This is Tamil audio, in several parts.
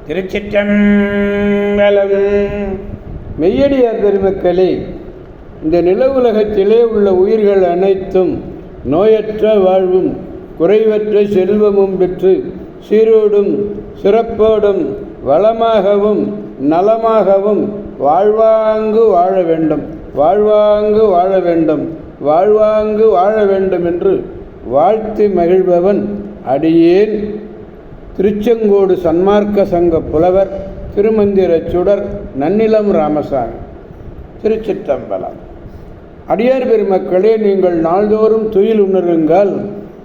திருச்சிற்றம்பலம். மெய்யடியார் பெருமக்களே, இந்த நில உலகத்திலே உள்ள உயிர்கள் அனைத்தும் நோயற்ற வாழ்வும் குறைவற்ற செல்வமும் பெற்று சீரோடும் சிறப்போடும் வளமாகவும் நலமாகவும் வாழ்வாங்கு வாழ வேண்டும், வாழ்வாங்கு வாழ வேண்டும், வாழ்வாங்கு வாழ வேண்டும் என்று வாழ்த்து மகிழ்பவன் அடியேன் திருச்செங்கோடு சன்மார்க்க சங்க புலவர் திருமந்திர சுடர் நன்னிலம் ராமசாமி. திருச்சிற்றம்பலம். அடியார் பெருமக்களே, நீங்கள் நாள்தோறும் துயில் உணருங்கள்,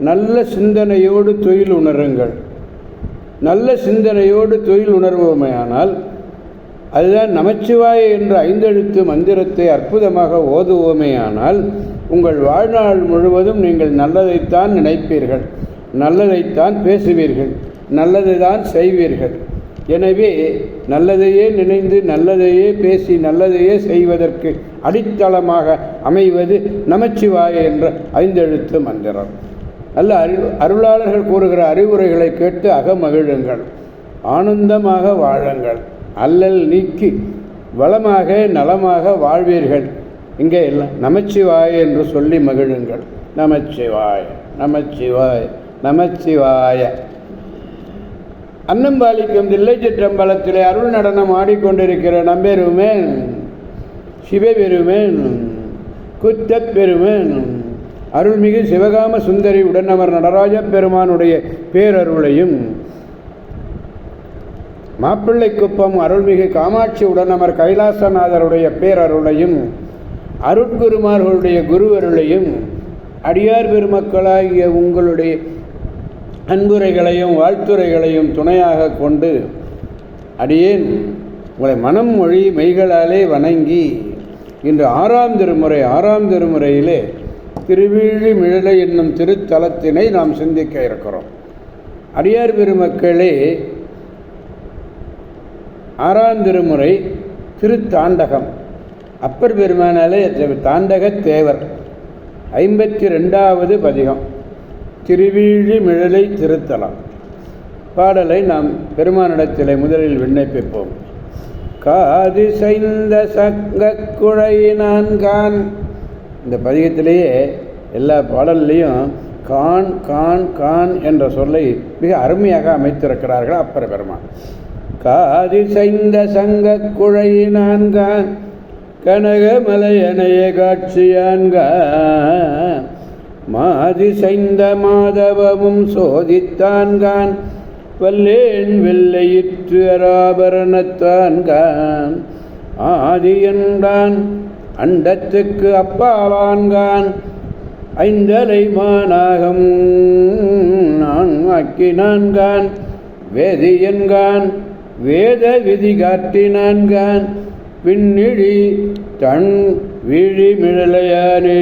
நல்ல சிந்தனையோடு துயில் உணருங்கள். நல்ல சிந்தனையோடு துயில் உணர்வோமேயானால் அதுதான் நமச்சிவாய என்ற 5 எழுத்து மந்திரத்தை அற்புதமாக ஓதுவோமேயானால் உங்கள் வாழ்நாள் முழுவதும் நீங்கள் நல்லதைத்தான் நினைப்பீர்கள், நல்லதைத்தான் பேசுவீர்கள், நல்லதை தான் செய்வீர்கள். எனவே நல்லதையே நினைந்து நல்லதையே பேசி நல்லதையே செய்வதற்கு அடித்தளமாக அமைவது நமச்சிவாய என்ற 5 எழுத்து மந்திரம். நல்ல அருளாளர்கள் கூறுகிற அறிவுரைகளை கேட்டு அகமகிழுங்கள், ஆனந்தமாக வாழுங்கள், அல்லல் நீக்கி வளமாக நலமாக வாழ்வீர்கள். இங்கே எல்லாம் நமச்சிவாய என்று சொல்லி மகிழுங்கள். நமச்சிவாய நமச்சிவாய நமச்சிவாய. அன்னம்பாலிக்கும் தில்லை சிற்றம்பலத்திலே அருள் நடனம் ஆடிக்கொண்டிருக்கிற நம்பெருமேன் சிவபெருமேன் குத்தப் பெருமேன் அருள்மிகு சிவகாம சுந்தரி உடனவர் நடராஜ பெருமானுடைய பேரருளையும் மாப்பிள்ளைக்குப்பம் அருள்மிகு காமாட்சி உடனவர் கைலாசநாதருடைய பேரருளையும் அருட்குருமார்களுடைய குருவருளையும் அடியார் பெருமக்களாகிய உங்களுடைய அன்புரைகளையும் வாழ்த்துரைகளையும் துணையாக கொண்டு அடியேன் உங்களை மனம் மொழி மெய்களாலே வணங்கி இன்று 6ஆம் திருமுறையிலே திருவிழிமிழலை என்னும் திருத்தலத்தினை நாம் சிந்திக்க இருக்கிறோம். அடியார் பெருமக்களே, 6ஆம் திருமுறை திருத்தாண்டகம். அப்பர் பெருமானாலே தாண்டக தேவர் 52வது பதிகம் திருவிழிமிழலை திருத்தலம். பாடலை நாம் பெருமானிடத்திலே முதலில் விண்ணப்பிப்போம். காது சைந்த சங்க குழையினான் கான். இந்த பதிகத்திலேயே எல்லா பாடல்லையும் கான் கான் கான் என்ற சொல்லை மிக அருமையாக அமைத்திருக்கிறார்கள் அப்பர் பெருமான். காது சைந்த சங்க குழையினான் கான் கனகமலையனைய காட்சியான்கான் மாதி சைந்த மாதவமும் சோதித்தான்கான் வல்லேன் வெள்ளையிற்று அராபரணத்தான்கான் ஆதி என்றான் அண்டத்துக்கு அப்பாலான்கான் ஐந்தலை மாநாகம் நான் ஆக்கினான்கான் வேதியன்கான் வேத விதி காட்டினான்கான் விண்ணிழி தன் விழிமிழலையானே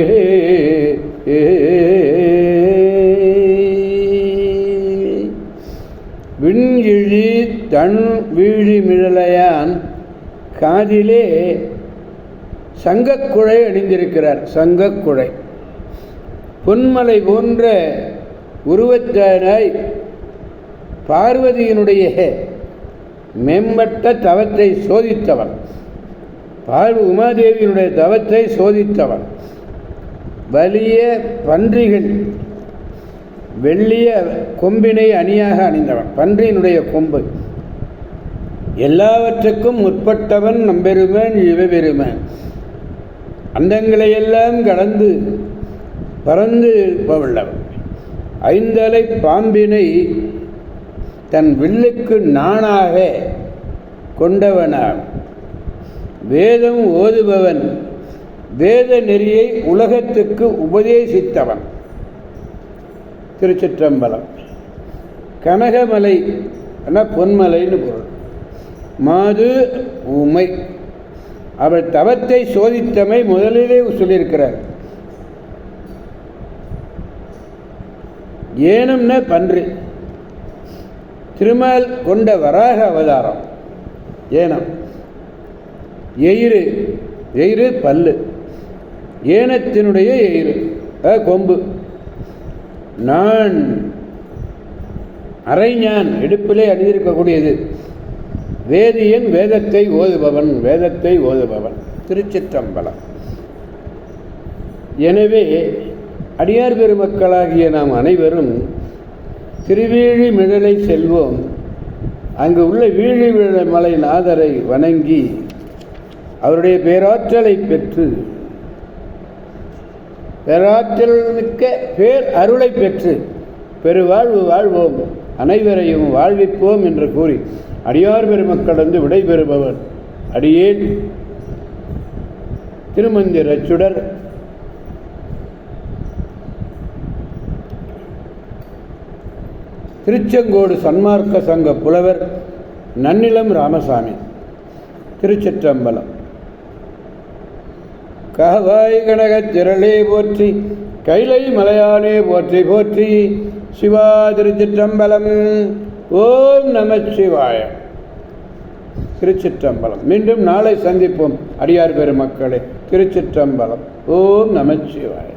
விண்இழி தன் வீழிமிழலையான் காதிலே சங்கக்குழை அணிந்திருக்கிறார். சங்கக்குழை பொன்மலை போன்ற உருவத்தானாய் பார்வதியினுடைய மேம்பட்ட தவத்தை சோதித்தவன், உமாதேவியினுடைய தவத்தை சோதித்தவன். வலிய பன்றிகள் வெள்ளிய கொம்பினை அணியாக அணிந்தவன், பன்றியினுடைய கொம்பு. எல்லாவற்றுக்கும் முற்பட்டவன் நம்பெருமன் இவபெருமன். அண்டங்களையெல்லாம் கடந்து பறந்து இருப்பவள்ளவன். ஐந்தலை பாம்பினை தன் வில்லுக்கு நாணாக கொண்டவனான். வேதம் ஓதுபவன், வேத நெறியை உலகத்துக்கு உபதேசித்தவன். திருச்சிற்றம்பலம். கனகமலை பொன்மலைன்னு பொருள். மாது ஊமை. அவள் தவத்தை சோதித்தமை முதலிலே சொல்லியிருக்கிறார். ஏனம்னா பன்றி. திருமால் கொண்ட வராக அவதாரம் ஏனம். எயிறு பல்லு, ஏனத்தினுடைய எயிறு கொம்பு. நான் அரைஞான் இடுப்பிலே அணிந்திருக்கக்கூடியது. வேதியன் வேதத்தை ஓதுபவன், வேதத்தை ஓதுபவன். திருச்சிற்றம்பலம். எனவே அடியார் பெருமக்களாகிய நாம் அனைவரும் திருவேழிமிழலை செல்வோம். அங்கு உள்ள வீழிமலை நாதரை வணங்கி அவருடைய பேராற்றலை பெற்று, பேராற்றல் மிக்க பேர் அருளை பெற்று பெருவாழ்வு வாழ்வோம், அனைவரையும் வாழ்விப்போம் என்று கூறி அடியார் பெருமக்களந்து விடைபெறுபவர் அடியேன் திருமந்திர சுடர் திருச்செங்கோடு சன்மார்க்க சங்க புலவர் நன்னிலம் ராமசாமி. திருச்சிற்றம்பலம். காவாய் கனகத் திரளே போற்றி, கைலை மலையானே போற்றி போற்றி. சிவா திருச்சிற்றம்பலம். ஓம் நம சிவாய. திருச்சிற்றம்பலம். மீண்டும் நாளை சந்திப்போம் அடியார் பெருமக்களே. திருச்சிற்றம்பலம். ஓம் நம சிவாய.